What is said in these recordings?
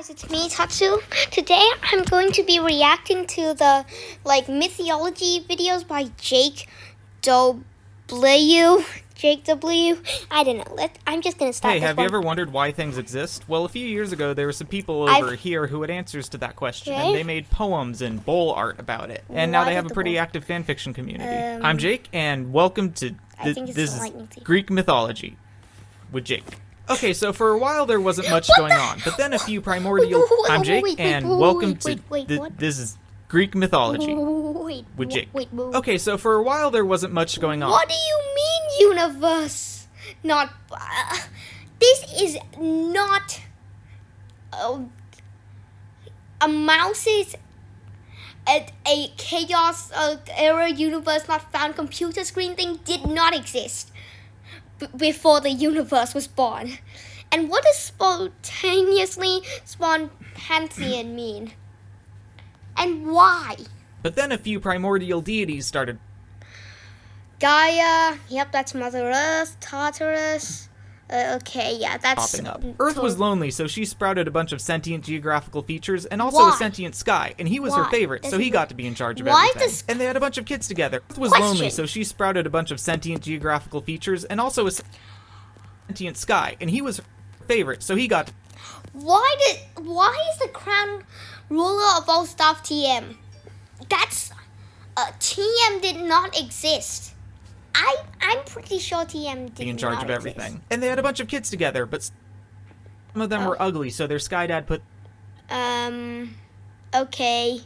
guys, it's me, Tatsu. Today I'm going to be reacting to the mythology videos by Jake Doubleyoo. I don't know. I'm just going to start. Hey, have you ever wondered why things exist? Well, a few years ago, there were some people over here who had answers to that question, and they made poems and bowl art about it. And now they have a pretty active fanfiction community. I'm Jake, and welcome to this is Greek mythology with Jake. Okay, so for a while there wasn't much going on, but then a few primordial... I'm Jake, and welcome to this is Greek mythology with Jake. Okay, so for a while there wasn't much going on. What do you mean, universe? Not... this is not... a mouse's... a chaos era universe not found computer screen thing did not exist before the universe was born. And what does spontaneously spawn pantheon mean? And why? But then a few primordial deities started. Gaia, yep, that's Mother Earth, Tartarus. Okay, yeah, that's popping up. Earth was lonely, so she sprouted a bunch of sentient geographical features and also a sentient sky, and he was her favorite, so he got to be in charge of everything. And they had a bunch of kids together. Earth was lonely, so she sprouted a bunch of sentient geographical features and also a sentient sky, and he was her favorite, so he got to... Why is the crown ruler of all stuff TM? That's TM did not exist. I'm pretty sure TM did in charge not of everything. And they had a bunch of kids together, but some of them were ugly, so their sky dad put okay.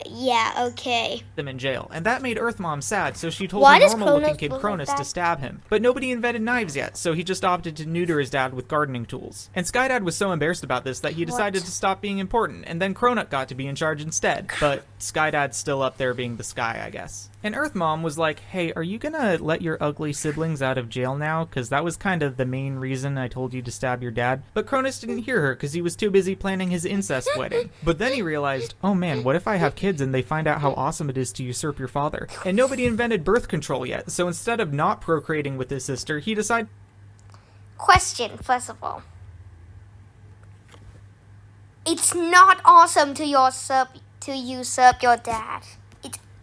Yeah, okay. them in jail. And that made Earth Mom sad, so she told her normal-looking kid Cronus to stab him. But nobody invented knives yet, so he just opted to neuter his dad with gardening tools. And Sky Dad was so embarrassed about this that he decided to stop being important, and then Cronut got to be in charge instead. But Sky Dad's still up there being the sky, I guess. And Earth Mom was like, hey, are you gonna let your ugly siblings out of jail now? Because that was kind of the main reason I told you to stab your dad. But Cronus didn't hear her because he was too busy planning his incest wedding. But then he realized, oh man, what if I have kids and they find out how awesome it is to usurp your father? And nobody invented birth control yet, so instead of not procreating with his sister, he decided... Question, first of all. It's not awesome to usurp your dad.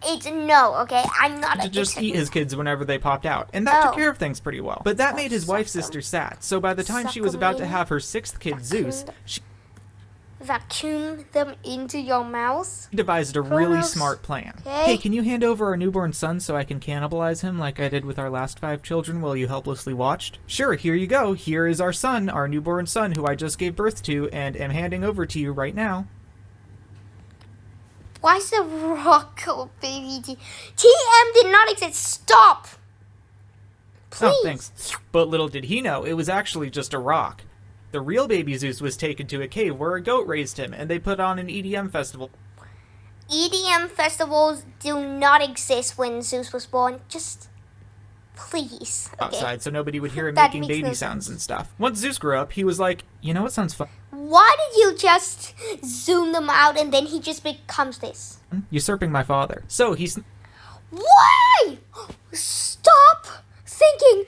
It's no, okay? I'm not to just eat his kids whenever they popped out, and that took care of things pretty well. But that made his wife's sister sad, so by the time she was about to have her sixth kid, Zeus, she vacuum them into your mouth? devised a really smart plan. Okay. Hey, can you hand over our newborn son so I can cannibalize him like I did with our last 5 children while you helplessly watched? Sure, here you go. Here is our son, our newborn son, who I just gave birth to and am handing over to you right now. Why is the rock called baby T? TM did not exist. Stop! Please. Oh, thanks. But little did he know, it was actually just a rock. The real baby Zeus was taken to a cave where a goat raised him, and they put on an EDM festival. EDM festivals do not exist when Zeus was born. Just... please. Okay. Outside, so nobody would hear him making baby sounds and stuff. Once Zeus grew up, he was like, you know what sounds fun? Why did you just zoom them out and then he just becomes this? Usurping my father. So he's... Why? Stop thinking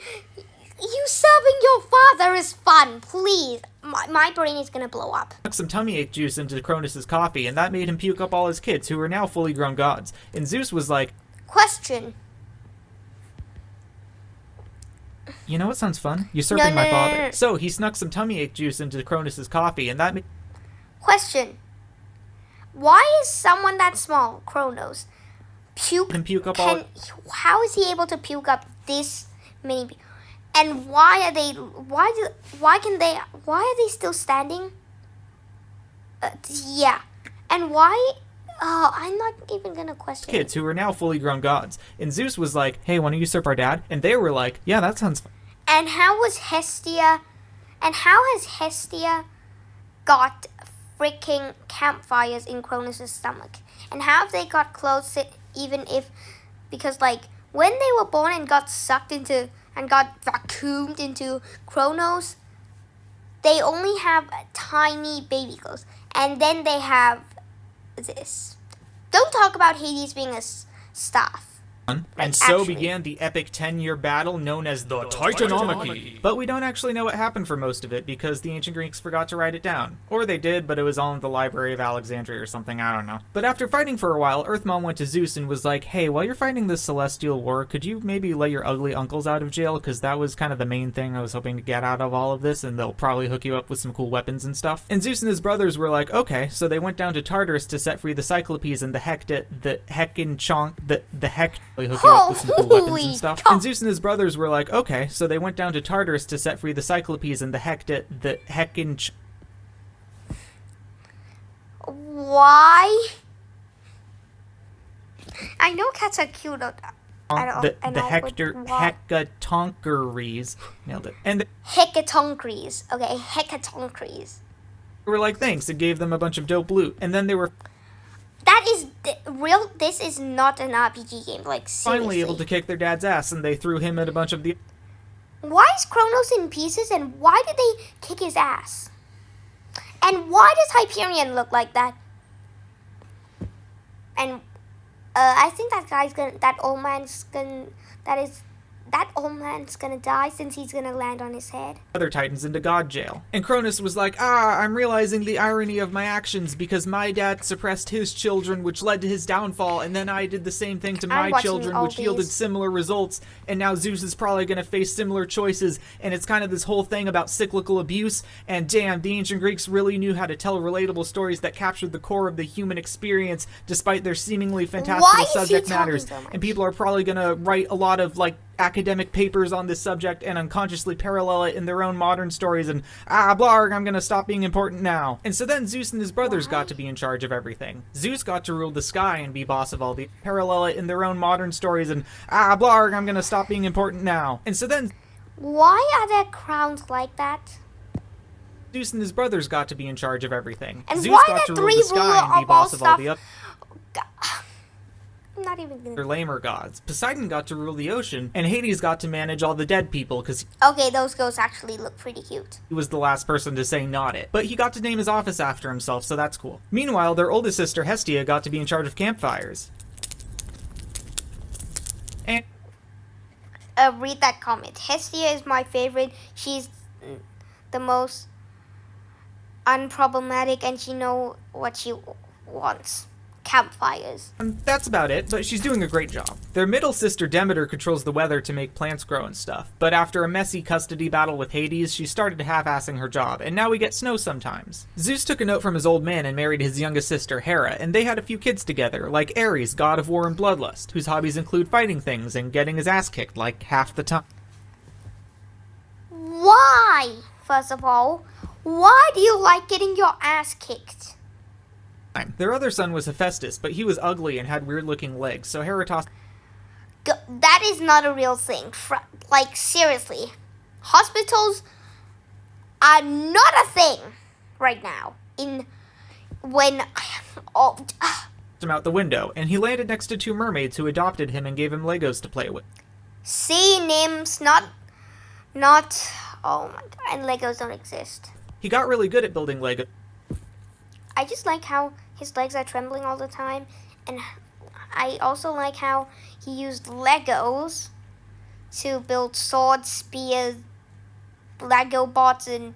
usurping your father is fun, please. My brain is gonna blow up. Took some tummy ache juice into Cronus's coffee, and that made him puke up all his kids, who are now fully grown gods. And Zeus was like... Question. You know what sounds fun? Usurping my father. So he snuck some tummy ache juice into Cronus's coffee, and that made... Question. Why is someone that small, Kronos, puke up all... How is he able to puke up this many people? And why are they... Why are they still standing? Yeah. And why... Oh, I'm not even gonna question kids who are now fully grown gods. And Zeus was like, hey, wanna usurp our dad? And they were like, yeah, that sounds fun. And how has Hestia got freaking campfires in Cronus' stomach? And how have they got clothes even if... Because, when they were born and got sucked into... and got vacuumed into Kronos, they only have tiny baby clothes. And then they have... this. Don't talk about Hades being a staff. And so began the epic 10-year battle known as the Titanomachy. But we don't actually know what happened for most of it because the ancient Greeks forgot to write it down. Or they did, but it was all in the Library of Alexandria or something, I don't know. But after fighting for a while, Earthmom went to Zeus and was like, hey, while you're fighting this celestial war, could you maybe let your ugly uncles out of jail? Because that was kind of the main thing I was hoping to get out of all of this, and they'll probably hook you up with some cool weapons and stuff. And Zeus and his brothers were like, okay, so they went down to Tartarus to set free the Cyclopes and the hook you up with some cool weapons and stuff. And Zeus and his brothers were like, okay, so they went down to Tartarus to set free the Cyclopes and the Why? I know cats are cute. the Hecatoncheires. Nailed it. And Hecatoncheires. Okay, Hecatoncheires. they were like, thanks, it gave them a bunch of dope loot. And then they were That is real. This is not an RPG game. Like, seriously. finally able to kick their dad's ass, and they threw him at a bunch of the... Why is Kronos in pieces, and why did they kick his ass? And why does Hyperion look like that? And I think that old man's gonna die since he's gonna land on his head. Other titans into god jail. And Cronus was like, I'm realizing the irony of my actions because my dad suppressed his children, which led to his downfall, and then I did the same thing to my children, which yielded similar results, and now Zeus is probably gonna face similar choices, and it's kind of this whole thing about cyclical abuse, and damn, the ancient Greeks really knew how to tell relatable stories that captured the core of the human experience, despite their seemingly fantastical subject matters, and people are probably gonna write a lot of, like, academic papers on this subject and unconsciously parallel it in their own modern stories and blarg, I'm gonna stop being important now. And so then Zeus and his brothers got to be in charge of everything. Zeus got to rule the sky and be boss of all the parallel it in their own modern stories and blarg, I'm gonna stop being important now. And so then why are there crowns like that? Zeus and his brothers got to be in charge of everything. And Zeus why got the to rule the three sky and be boss of all the other I'm not even gonna... lamer gods. Poseidon got to rule the ocean, and Hades got to manage all the dead people because okay, those ghosts actually look pretty cute. he was the last person to say not it. But he got to name his office after himself, so that's cool. Meanwhile, their oldest sister Hestia got to be in charge of campfires. And Read that comment. Hestia is my favorite. She's the most unproblematic, and she knows what she wants. Campfires. That's about it, but she's doing a great job. Their middle sister Demeter controls the weather to make plants grow and stuff, but after a messy custody battle with Hades, she started half-assing her job, and now we get snow sometimes. Zeus took a note from his old man and married his youngest sister Hera, and they had a few kids together, like Ares, god of war and bloodlust, whose hobbies include fighting things and getting his ass kicked like half the time. Why? First of all, why do you like getting your ass kicked? Their other son was Hephaestus, but he was ugly and had weird-looking legs, so Hera tossed... That is not a real thing. Like, seriously. Hospitals are not a thing right now. him out the window, and he landed next to two mermaids who adopted him and gave him Legos to play with. See, names, not... Oh my god, and Legos don't exist. He got really good at building Legos. I just like how his legs are trembling all the time, and I also like how he used Legos to build swords, spears, Lego bots, and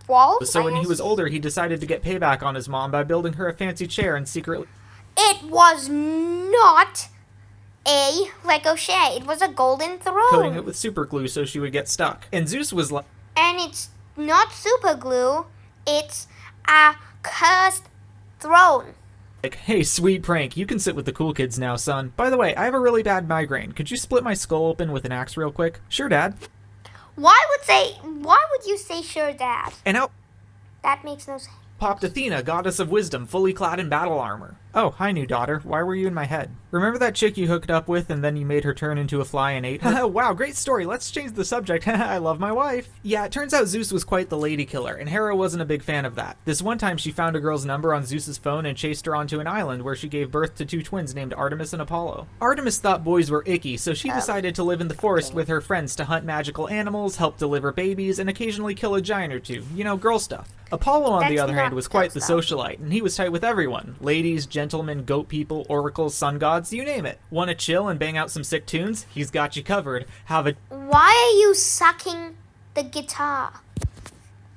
walls. So when he was older, he decided to get payback on his mom by building her a fancy chair and secretly... It was not a Lego chair. It was a golden throne. Coating it with super glue so she would get stuck. And Zeus was like... And it's not super glue. It's a cursed throne. Like, hey, sweet prank, you can sit with the cool kids now, son. By the way, I have a really bad migraine. Could you split my skull open with an axe real quick? Sure, Dad. Why would you say sure, Dad? And out That makes no sense. popped Athena, goddess of wisdom, fully clad in battle armor. Oh, hi, new daughter. Why were you in my head? Remember that chick you hooked up with and then you made her turn into a fly and ate her? Wow, great story. Let's change the subject. I love my wife. Yeah, it turns out Zeus was quite the lady killer, and Hera wasn't a big fan of that. This one time she found a girl's number on Zeus's phone and chased her onto an island where she gave birth to two twins named Artemis and Apollo. Artemis thought boys were icky, so she decided to live in the forest with her friends to hunt magical animals, help deliver babies, and occasionally kill a giant or two. You know, girl stuff. Apollo, on the other hand, was quite the socialite, and he was tight with everyone. Ladies, gentlemen, goat people, oracles, sun gods, you name it. Wanna chill and bang out some sick tunes? He's got you covered. Have a Why are you sucking the guitar?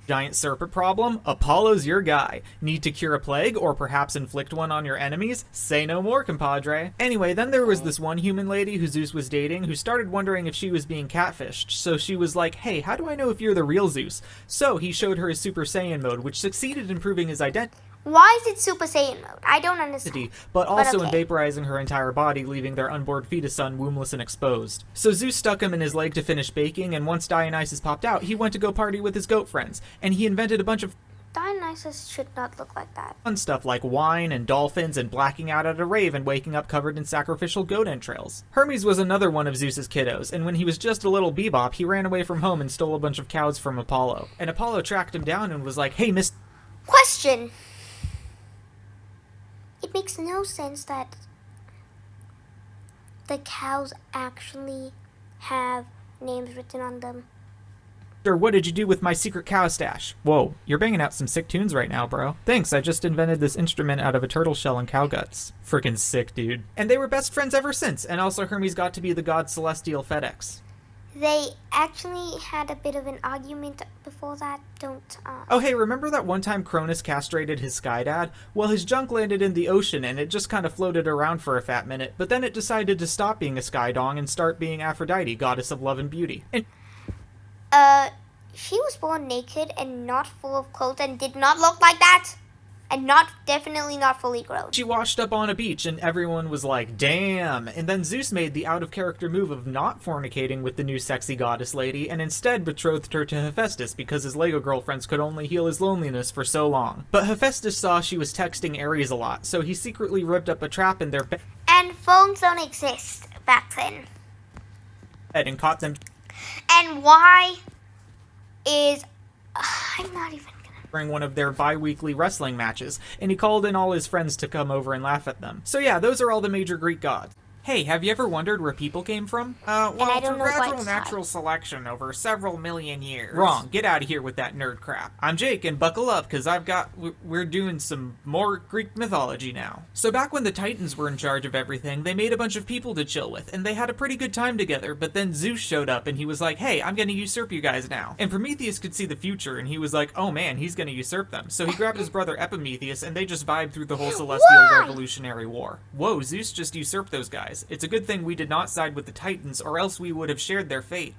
giant serpent problem? Apollo's your guy. Need to cure a plague or perhaps inflict one on your enemies? Say no more, compadre. Anyway, then there was this one human lady who Zeus was dating who started wondering if she was being catfished. So she was like, hey, how do I know if you're the real Zeus? So he showed her his Super Saiyan mode, which succeeded in proving his identity. Why is it Super Saiyan mode? I don't understand. But also okay. in vaporizing her entire body, leaving their unborn fetus son wombless and exposed. So Zeus stuck him in his leg to finish baking, and once Dionysus popped out, he went to go party with his goat friends, and he invented a bunch of Dionysus should not look like that. fun stuff like wine and dolphins and blacking out at a rave and waking up covered in sacrificial goat entrails. Hermes was another one of Zeus's kiddos, and when he was just a little bebop, he ran away from home and stole a bunch of cows from Apollo. And Apollo tracked him down and was like, hey, Question. It makes no sense that the cows actually have names written on them. What did you do with my secret cow stash? Whoa, you're banging out some sick tunes right now, bro. Thanks, I just invented this instrument out of a turtle shell and cow guts. Frickin' sick, dude. And they were best friends ever since, and also Hermes got to be the god Celestial FedEx. They actually had a bit of an argument before that, Oh hey, remember that one time Cronus castrated his sky dad? Well, his junk landed in the ocean and it just kind of floated around for a fat minute, but then it decided to stop being a sky dong and start being Aphrodite, goddess of love and beauty. And she was born naked and not full of clothes and did not look like that. And definitely not fully grown. She washed up on a beach and everyone was like, damn. And then Zeus made the out-of-character move of not fornicating with the new sexy goddess lady and instead betrothed her to Hephaestus because his Lego girlfriends could only heal his loneliness for so long. But Hephaestus saw she was texting Ares a lot, so he secretly ripped up a trap in their bed. And phones don't exist back then. And caught them. And why is... I'm not even... during one of their bi-weekly wrestling matches, and he called in all his friends to come over and laugh at them. So yeah, those are all the major Greek gods. Hey, have you ever wondered where people came from? Well, through gradual natural selection over several million years. Wrong. Get out of here with that nerd crap. I'm Jake, and buckle up, because we're doing some more Greek mythology now. So back when the Titans were in charge of everything, they made a bunch of people to chill with, and they had a pretty good time together, but then Zeus showed up, and he was like, hey, I'm gonna usurp you guys now. And Prometheus could see the future, and he was like, oh man, he's gonna usurp them. So he grabbed his brother Epimetheus, and they just vibed through the whole Celestial Revolutionary War. Whoa, Zeus just usurped those guys. It's a good thing we did not side with the Titans, or else we would have shared their fate.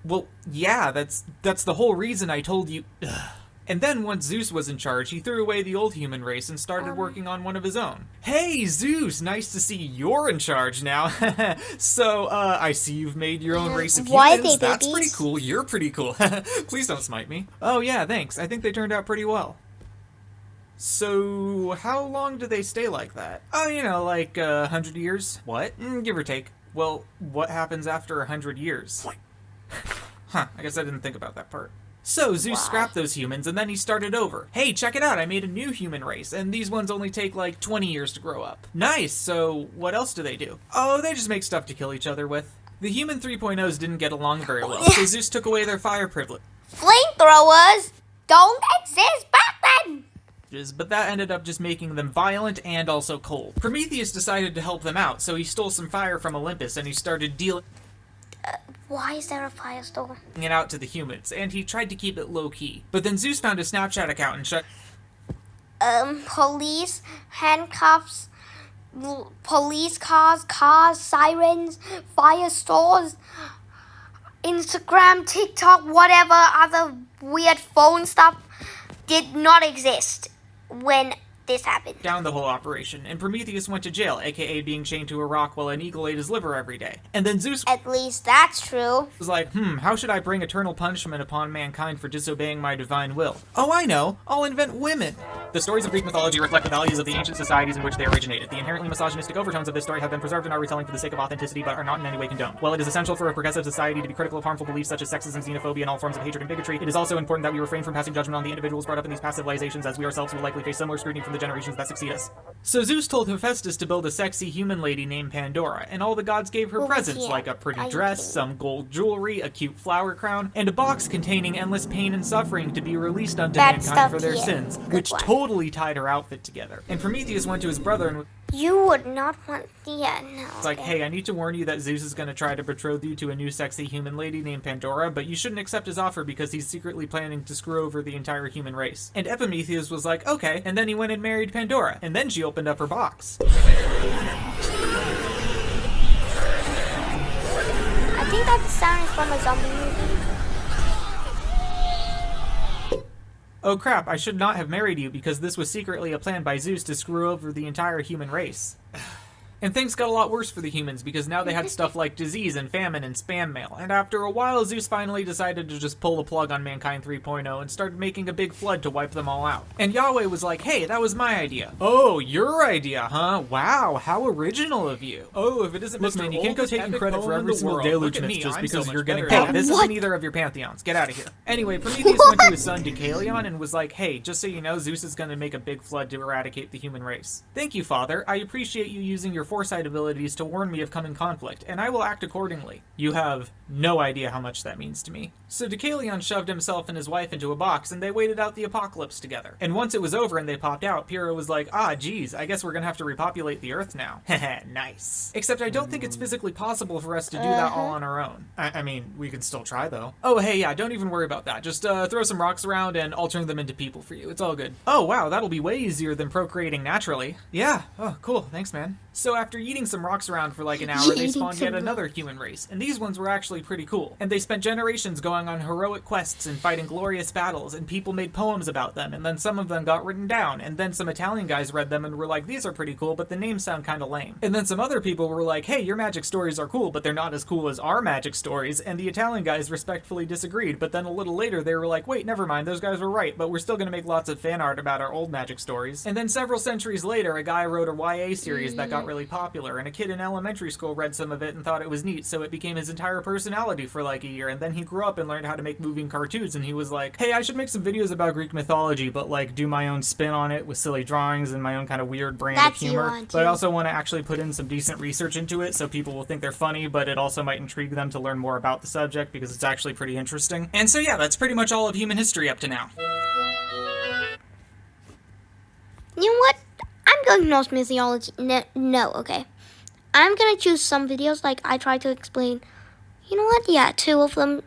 Well, yeah, that's the whole reason I told you. Ugh. And then once Zeus was in charge, he threw away the old human race and started working on one of his own. Hey, Zeus, nice to see you're in charge now. So, I see you've made your own race of humans. That's pretty cool. You're pretty cool. Please don't smite me. Oh yeah, thanks. I think they turned out pretty well. So, how long do they stay like that? Oh, like 100 years? What? Give or take. Well, what happens after 100 years? Huh, I guess I didn't think about that part. So, Zeus scrapped those humans, and then he started over. Hey, check it out, I made a new human race, and these ones only take like 20 years to grow up. Nice, so what else do they do? Oh, they just make stuff to kill each other with. The human 3.0s didn't get along very well, so Zeus took away their fire privilege. Flamethrowers don't exist back then! But that ended up just making them violent and also cold. Prometheus decided to help them out, so he stole some fire from Olympus and he started dealing why is there a firestorm? it out to the humans, and he tried to keep it low-key. But then Zeus found a Snapchat account and shut police, handcuffs, police cars, sirens, fire stores, Instagram, TikTok, whatever other weird phone stuff did not exist when this happened. Down the whole operation, and Prometheus went to jail, aka being chained to a rock while an eagle ate his liver every day. And then Zeus at least that's true. Was like, how should I bring eternal punishment upon mankind for disobeying my divine will? Oh, I know, I'll invent women! The stories of Greek mythology reflect the values of the ancient societies in which they originated. The inherently misogynistic overtones of this story have been preserved in our retelling for the sake of authenticity, but are not in any way condoned. While it is essential for a progressive society to be critical of harmful beliefs such as sexism, xenophobia, and all forms of hatred and bigotry, it is also important that we refrain from passing judgment on the individuals brought up in these passive civilizations, as we ourselves will likely face similar scrutiny from the generations that succeed us. So Zeus told Hephaestus to build a sexy human lady named Pandora, and all the gods gave her presents like a pretty dress, some gold jewelry, a cute flower crown, and a box containing endless pain and suffering to be released unto mankind for their sins, which totally tied her outfit together. And Prometheus went to his brother and you would not want no. It's like, hey, I need to warn you that Zeus is going to try to betroth you to a new sexy human lady named Pandora, but you shouldn't accept his offer because he's secretly planning to screw over the entire human race. And Epimetheus was like, okay, and then he went and married Pandora, and then she opened up her box. I think that sound is from a zombie movie. Oh crap, I should not have married you because this was secretly a plan by Zeus to screw over the entire human race. And things got a lot worse for the humans because now they had stuff like disease and famine and spam mail. And after a while, Zeus finally decided to just pull the plug on Mankind 3.0 and started making a big flood to wipe them all out. And Yahweh was like, hey, that was my idea. Oh, your idea, huh? Wow, how original of you. Oh, if it isn't Look, man, you can't go taking credit for every single deluge myth just because you're gonna Hey, this isn't either of your pantheons. Get out of here. Anyway, Prometheus went to his son Deucalion and was like, hey, just so you know, Zeus is gonna make a big flood to eradicate the human race. Thank you, Father. I appreciate you using your foresight abilities to warn me of coming conflict, and I will act accordingly. You have no idea how much that means to me. So Deucalion shoved himself and his wife into a box, and they waited out the apocalypse together. And once it was over and they popped out, Pyrrha was like, ah, geez, I guess we're gonna have to repopulate the Earth now. Heh, nice. Except I don't think it's physically possible for us to do that all on our own. I mean, we could still try, though. Oh, hey, yeah, don't even worry about that. Just throw some rocks around and I'll turn them into people for you. It's all good. Oh, wow, that'll be way easier than procreating naturally. Yeah, oh, cool, thanks, man. So after eating some rocks around for like an hour, they spawned yet another human race, and these ones were actually pretty cool. And they spent generations going on heroic quests and fighting glorious battles, and people made poems about them, and then some of them got written down, and then some Italian guys read them and were like, these are pretty cool, but the names sound kinda lame. And then some other people were like, hey, your magic stories are cool, but they're not as cool as our magic stories, and the Italian guys respectfully disagreed, but then a little later they were like, wait, never mind, those guys were right, but we're still gonna make lots of fan art about our old magic stories. And then several centuries later, a guy wrote a YA series that got really popular, and a kid in elementary school read some of it and thought it was neat, so it became his entire personality for like a year, and then he grew up and learned how to make moving cartoons, and he was like, hey, I should make some videos about Greek mythology, but like do my own spin on it with silly drawings and my own kind of weird brand of humor, but I also want to actually put in some decent research into it so people will think they're funny, but it also might intrigue them to learn more about the subject because it's actually pretty interesting. And so yeah, that's pretty much all of human history up to now. You know what? I'm going to Norse mythology. No, okay. I'm gonna choose some videos like I try to explain. You know what? Yeah, 2 of them.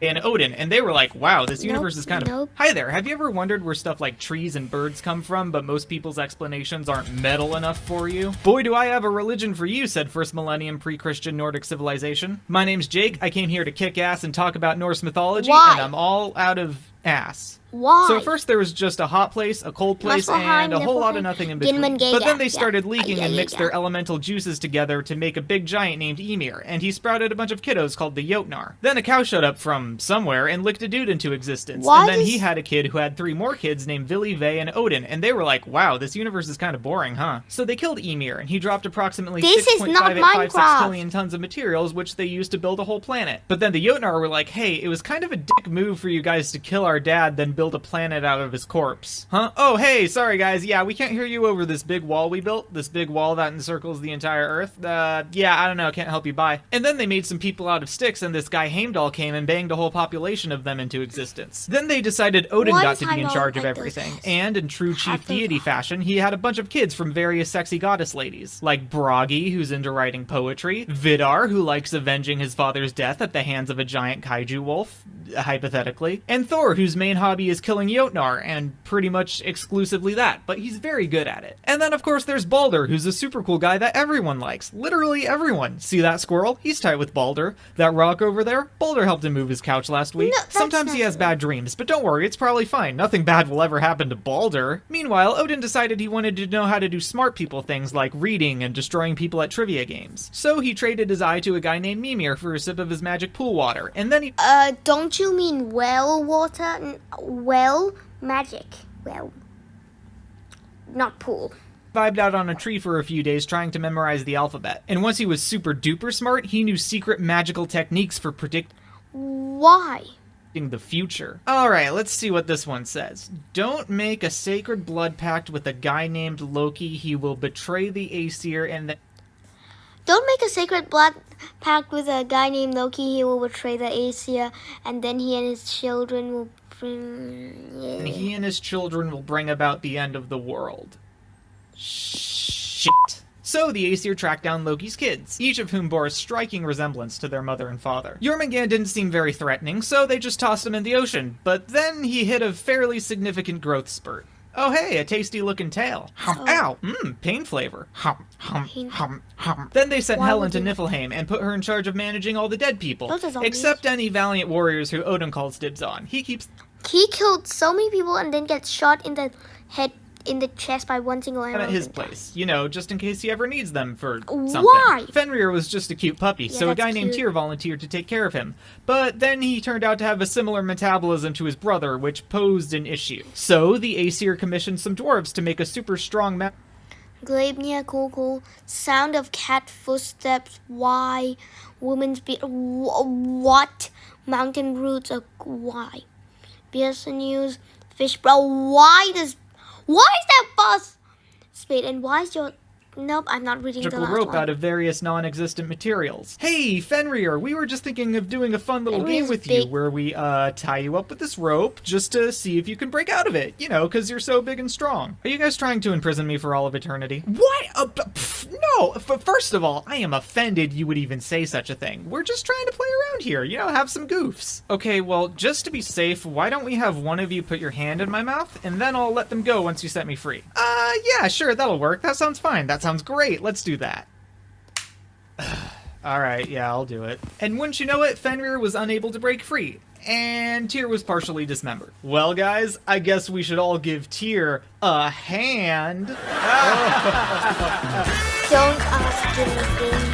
And Odin, and they were like, wow, this universe is kind of... Hi there, have you ever wondered where stuff like trees and birds come from, but most people's explanations aren't metal enough for you? Boy, do I have a religion for you, said first millennium pre-Christian Nordic civilization. My name's Jake, I came here to kick ass and talk about Norse mythology, and I'm all out of ass. Why? So first there was just a hot place, a cold place, and a whole lot of nothing in between. But then they started leaking and mixed their elemental juices together to make a big giant named Ymir, and he sprouted a bunch of kiddos called the Jotnar. Then a cow showed up from somewhere and licked a dude into existence. And then he had a kid who had 3 more kids named Vili, Ve, and Odin, and they were like, wow, this universe is kind of boring, huh? So they killed Ymir, and he dropped approximately 6.5856 billion tons of materials, which they used to build a whole planet. But then the Jotnar were like, hey, it was kind of a dick move for you guys to kill our dad, then build a planet out of his corpse. Huh? Oh, hey, sorry guys, yeah, we can't hear you over this big wall we built, this big wall that encircles the entire Earth. Yeah, I don't know, can't help you, bye. And then they made some people out of sticks, and this guy Heimdall came and banged a whole population of them into existence. Then they decided Odin got to be in charge of everything, and in true chief deity fashion, he had a bunch of kids from various sexy goddess ladies, like Bragi, who's into writing poetry, Vidar, who likes avenging his father's death at the hands of a giant kaiju wolf, hypothetically, and Thor, whose main hobby is killing Jotnar, and pretty much exclusively that, but he's very good at it. And then of course there's Balder, who's a super cool guy that everyone likes. Literally everyone. See that squirrel? He's tight with Balder. That rock over there? Balder helped him move his couch last week. Sometimes he has bad dreams, but don't worry, it's probably fine. Nothing bad will ever happen to Balder. Meanwhile, Odin decided he wanted to know how to do smart people things like reading and destroying people at trivia games. So he traded his eye to a guy named Mimir for a sip of his magic pool water, and then he— don't you mean well water? Well? Magic. Well, not pool. Vibed out on a tree for a few days trying to memorize the alphabet. And once he was super duper smart, he knew secret magical techniques for Why? the future. Alright, let's see what this one says. Don't make a sacred blood pact with a guy named Loki. He will betray the Aesir and the... Don't make a sacred blood pact with a guy named Loki. He will betray the Aesir, and then he and his children will And he and his children will bring about the end of the world. Shit. So the Aesir tracked down Loki's kids, each of whom bore a striking resemblance to their mother and father. Jormungand didn't seem very threatening, so they just tossed him in the ocean, but then he hit a fairly significant growth spurt. Oh hey, a tasty looking tail. Ow! Pain flavor. Then they sent Helen to Niflheim and put her in charge of managing all the dead people. Except any valiant warriors who Odin calls dibs on. He killed so many people and then gets shot in the head, in the chest by one single arrow. At his place, you know, just in case he ever needs them for something. Why? Fenrir was just a cute puppy, so a guy named Tyr volunteered to take care of him. But then he turned out to have a similar metabolism to his brother, which posed an issue. So the Aesir commissioned some dwarves to make a super strong Glebnia, cool. Sound of cat footsteps. Why? Woman's beard. What? Mountain roots. Why? Beers news. Fish. Bro, why is that bus? Spade, and why is your... Nope, I'm not reading the last rope one. Out of various non-existent materials. Hey, Fenrir, we were just thinking of doing a fun little game with you where we tie you up with this rope just to see if you can break out of it. You know, because you're so big and strong. Are you guys trying to imprison me for all of eternity? What? No! First of all, I am offended you would even say such a thing. We're just trying to play around here, you know, have some goofs. Okay, well, just to be safe, why don't we have one of you put your hand in my mouth, and then I'll let them go once you set me free. Yeah, sure, that'll work. That sounds fine. That sounds great. Let's do that. Alright, yeah, I'll do it. And wouldn't you know it, Fenrir was unable to break free, and Tyr was partially dismembered. Well, guys, I guess we should all give Tyr a hand. Don't ask anything.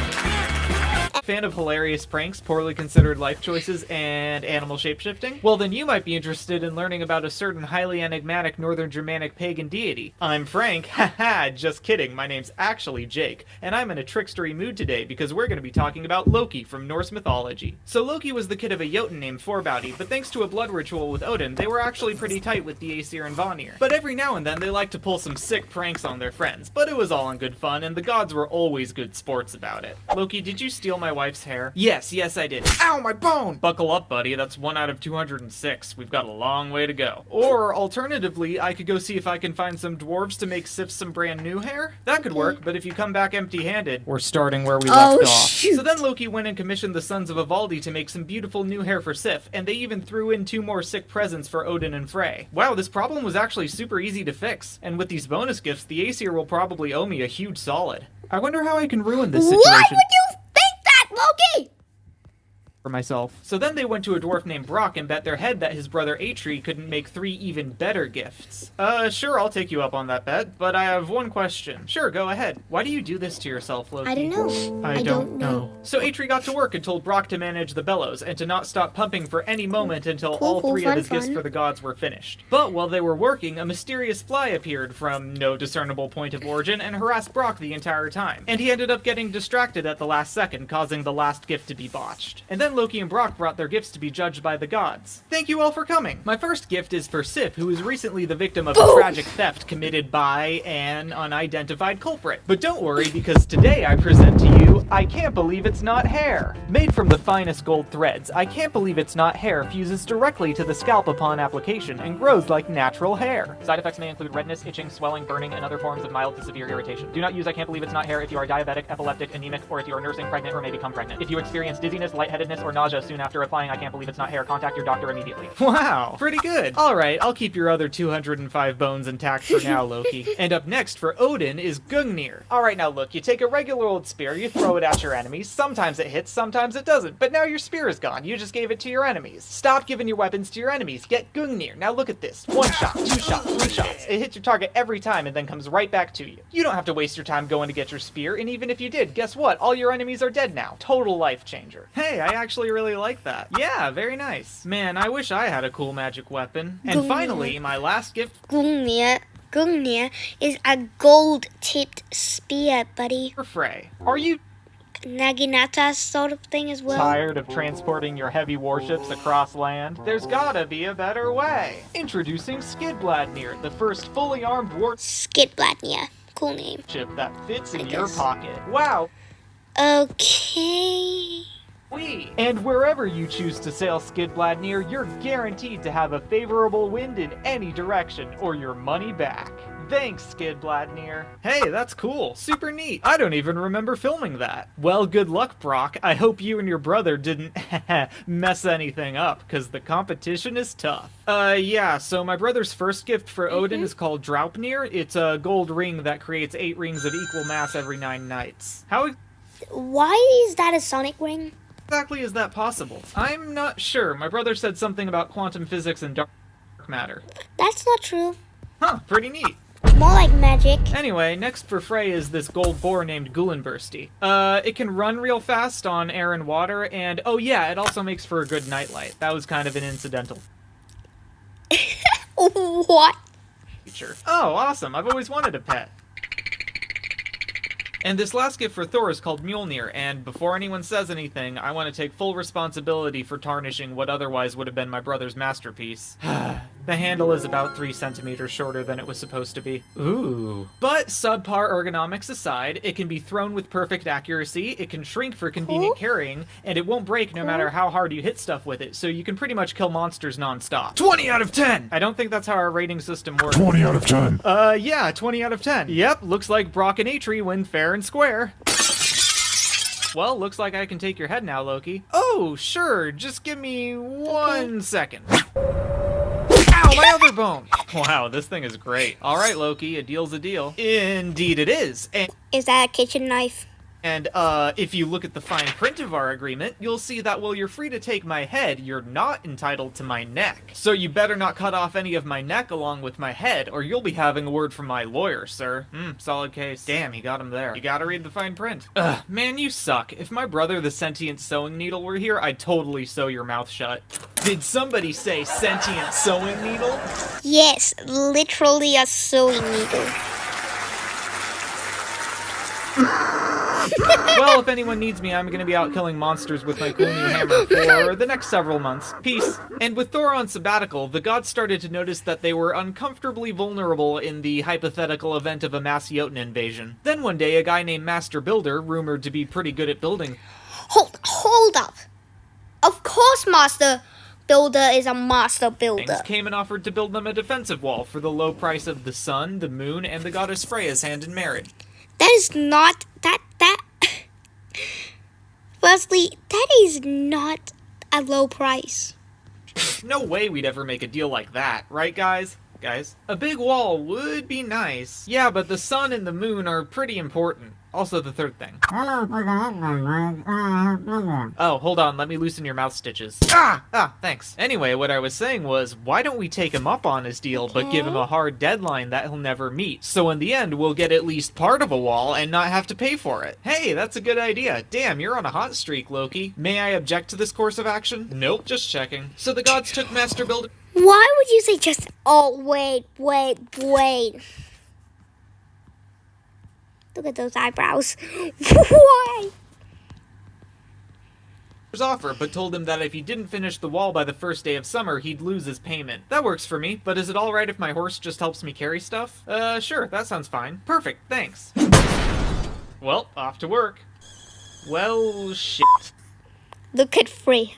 Fan of hilarious pranks, poorly considered life choices, and animal shapeshifting? Well, then you might be interested in learning about a certain highly enigmatic Northern Germanic pagan deity. I'm Frank. Haha, just kidding. My name's actually Jake, and I'm in a trickstery mood today because we're going to be talking about Loki from Norse mythology. So Loki was the kid of a Jotun named Forbauti, but thanks to a blood ritual with Odin, they were actually pretty tight with the Aesir and Vanir. But every now and then they like to pull some sick pranks on their friends, but it was all in good fun, and the gods were always good sports about it. Loki, did you steal my wife's hair? Yes, I did. Ow, my bone! Buckle up, buddy. That's 1 out of 206. We've got a long way to go. Or, alternatively, I could go see if I can find some dwarves to make Sif some brand new hair. That could work, but if you come back empty-handed, we're starting where we left off. Shoot. So then Loki went and commissioned the Sons of Ivaldi to make some beautiful new hair for Sif, and they even threw in 2 more sick presents for Odin and Frey. Wow, this problem was actually super easy to fix. And with these bonus gifts, the Aesir will probably owe me a huge solid. I wonder how I can ruin this situation. Why would you think that, Loki? For myself. So then they went to a dwarf named Brock and bet their head that his brother Atri couldn't make 3 even better gifts. Sure, I'll take you up on that bet, but I have one question. Sure, go ahead. Why do you do this to yourself, Loki? I don't know. I don't know. So Atri got to work and told Brock to manage the bellows and to not stop pumping for any moment until all 3 of his gifts for the gods were finished. But while they were working, a mysterious fly appeared from no discernible point of origin and harassed Brock the entire time. And he ended up getting distracted at the last second, causing the last gift to be botched. And then Loki and Brock brought their gifts to be judged by the gods. Thank you all for coming. My first gift is for Sif, who was recently the victim of a tragic theft committed by an unidentified culprit. But don't worry, because today I present to you I Can't Believe It's Not Hair. Made from the finest gold threads, I Can't Believe It's Not Hair fuses directly to the scalp upon application and grows like natural hair. Side effects may include redness, itching, swelling, burning, and other forms of mild to severe irritation. Do not use I Can't Believe It's Not Hair if you are diabetic, epileptic, anemic, or if you are nursing, pregnant, or may become pregnant. If you experience dizziness, lightheadedness, or nausea soon after applying I Can't Believe It's Not Hair, contact your doctor immediately. Wow, pretty good. Alright, I'll keep your other 205 bones intact for now, Loki. And up next for Odin is Gungnir. Alright, now look, you take a regular old spear, you throw it at your enemies, sometimes it hits, sometimes it doesn't, but now your spear is gone, you just gave it to your enemies. Stop giving your weapons to your enemies, get Gungnir. Now look at this, 1 shot, 2 shots, 3 shots. It hits your target every time and then comes right back to you. You don't have to waste your time going to get your spear, and even if you did, guess what? All your enemies are dead now. Total life changer. Hey, I actually really like that. Yeah, very nice. Man, I wish I had a cool magic weapon. And finally, my last gift... Gungnir is a gold-tipped spear, buddy. For Frey. Are you... Naginata sort of thing as well. Tired of transporting your heavy warships across land? There's gotta be a better way. Introducing Skidbladnir, the first fully armed Skidbladnir. Cool name. warship that fits in your pocket. Wow. Okay. And wherever you choose to sail Skidbladnir, you're guaranteed to have a favorable wind in any direction, or your money back. Thanks, Skidbladnir. Hey, that's cool. Super neat. I don't even remember filming that. Well, good luck, Brock. I hope you and your brother didn't mess anything up, because the competition is tough. Yeah, so my brother's first gift for Odin is called Draupnir. It's a gold ring that creates 8 rings of equal mass every 9 nights. How Why is that a sonic ring? exactly is that possible? I'm not sure. My brother said something about quantum physics and dark matter. That's not true. Huh, pretty neat. More like magic. Anyway, next for Frey is this gold boar named Gulenbursty. It can run real fast on air and water, and oh yeah, it also makes for a good nightlight. That was kind of an incidental What? feature. Oh, awesome. I've always wanted a pet. And this last gift for Thor is called Mjolnir, and before anyone says anything, I want to take full responsibility for tarnishing what otherwise would have been my brother's masterpiece. The handle is about 3 centimeters shorter than it was supposed to be. Ooh. But subpar ergonomics aside, it can be thrown with perfect accuracy, it can shrink for convenient carrying, and it won't break no matter how hard you hit stuff with it, so you can pretty much kill monsters non-stop. 20 out of 10! I don't think that's how our rating system works. 20 out of 10. Yeah, 20 out of 10. Yep, looks like Brock and Atri win fair and square. Well, looks like I can take your head now, Loki. Oh, sure, just give me 1 second. Ow, my other bone! Wow, this thing is great. Alright, Loki, a deal's a deal. Indeed it is. Is that a kitchen knife? And, if you look at the fine print of our agreement, you'll see that while you're free to take my head, you're not entitled to my neck. So you better not cut off any of my neck along with my head, or you'll be having a word from my lawyer, sir. Solid case. Damn, he got him there. You gotta read the fine print. Ugh, man, you suck. If my brother, the sentient sewing needle, were here, I'd totally sew your mouth shut. Did somebody say sentient sewing needle? Yes, literally a sewing needle. Well, if anyone needs me, I'm gonna be out killing monsters with my cool new hammer for the next several months. Peace. And with Thor on sabbatical, the gods started to notice that they were uncomfortably vulnerable in the hypothetical event of a mass Jotun invasion. Then one day, a guy named Master Builder, rumored to be pretty good at building... Hold up. Of course Master Builder is a master builder. Came and offered to build them a defensive wall for the low price of the sun, the moon, and the goddess Freya's hand in marriage. That is not... Firstly, that is not a low price. No way we'd ever make a deal like that, right, guys? A big wall would be nice. Yeah, but the sun and the moon are pretty important. Also the third thing. Oh, hold on, let me loosen your mouth stitches. Thanks. Anyway, what I was saying was, why don't we take him up on his deal, but give him a hard deadline that he'll never meet, so in the end we'll get at least part of a wall and not have to pay for it. Hey, that's a good idea. Damn, you're on a hot streak, Loki. May I object to this course of action? Nope, just checking. So the gods took Master Builder... Why would you say just... Oh, wait. Look at those eyebrows. Why? offer, but told him that if he didn't finish the wall by the first day of summer, he'd lose his payment. That works for me, but is it alright if my horse just helps me carry stuff? Sure, that sounds fine. Perfect, thanks. Well, off to work. Well, shit. Look at Frey.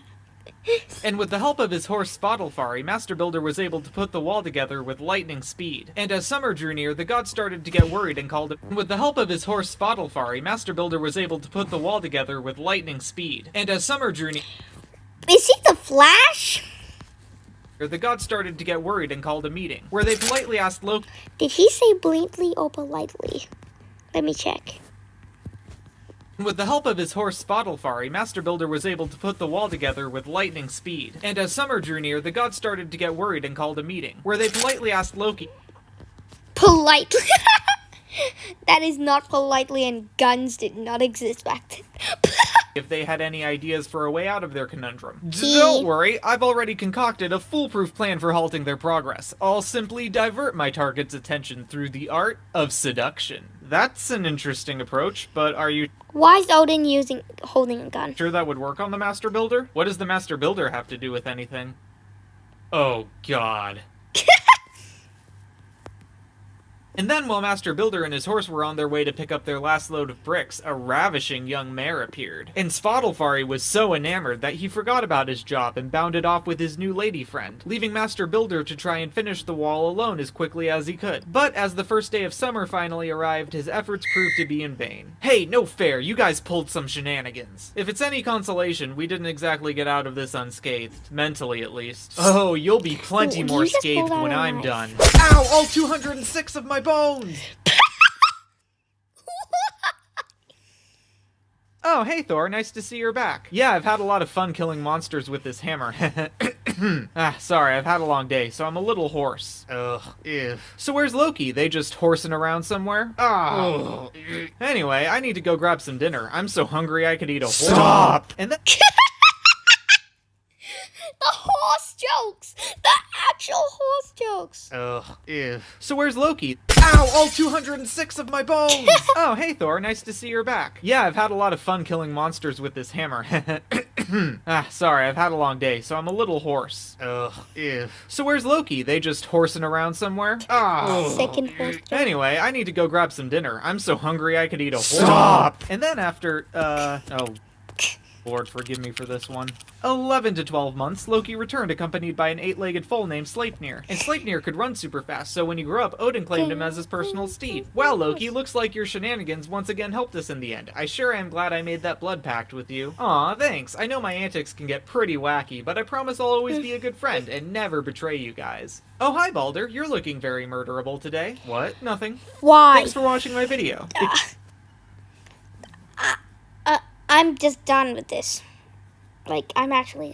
And with the help of his horse Svadilfari, Master Builder was able to put the wall together with lightning speed. And as summer drew near, the gods started to get worried and called it... With the help of his horse Svadilfari, Master Builder was able to put the wall together with lightning speed. And as summer drew near... Is he the Flash? The gods started to get worried and called a meeting, where they politely asked Loki... Did he say blatantly or politely? Let me check. With the help of his horse Svadilfari, Master Builder was able to put the wall together with lightning speed. And as summer drew near, the gods started to get worried and called a meeting, where they politely asked Loki... Politely? That is not politely, and guns did not exist back then. if they had any ideas for a way out of their conundrum. Don't worry, I've already concocted a foolproof plan for halting their progress. I'll simply divert my target's attention through the art of seduction. That's an interesting approach, but are you Why is Odin holding a gun? sure that would work on the Master Builder? What does the Master Builder have to do with anything? Oh, God. And then, while Master Builder and his horse were on their way to pick up their last load of bricks, a ravishing young mare appeared. And Svadilfari was so enamored that he forgot about his job and bounded off with his new lady friend, leaving Master Builder to try and finish the wall alone as quickly as he could. But as the first day of summer finally arrived, his efforts proved to be in vain. Hey, no fair, you guys pulled some shenanigans. If it's any consolation, we didn't exactly get out of this unscathed, mentally at least. Oh, you'll be plenty more scathed when I'm done. Ow, all 206 of my bones! Oh, hey Thor, nice to see you're back. Yeah, I've had a lot of fun killing monsters with this hammer. Sorry, I've had a long day, so I'm a little hoarse. Ugh, ew. So where's Loki? They just horsing around somewhere? Ah. Anyway, I need to go grab some dinner. I'm so hungry I could eat a horse. Stop! And then The horse jokes! The actual horse jokes! Ugh, ew. So where's Loki? Ow, all 206 of my bones! Oh, hey Thor, nice to see you're back. Yeah, I've had a lot of fun killing monsters with this hammer. Sorry, I've had a long day, so I'm a little hoarse. Ugh, ew. So where's Loki? They just horsing around somewhere? Ah. Second horse joke. Anyway, I need to go grab some dinner. I'm so hungry I could eat a horse. Stop! And then after, oh, Lord, forgive me for this one. 11 to 12 months, Loki returned accompanied by an 8-legged foal named Sleipnir. And Sleipnir could run super fast, so when he grew up, Odin claimed him as his personal steed. Wow, Loki, looks like your shenanigans once again helped us in the end. I sure am glad I made that blood pact with you. Aw, thanks. I know my antics can get pretty wacky, but I promise I'll always be a good friend and never betray you guys. Oh, hi, Balder. You're looking very murderable today. What? Nothing. Why? Thanks for watching my video. I'm just done with this. Like, I'm actually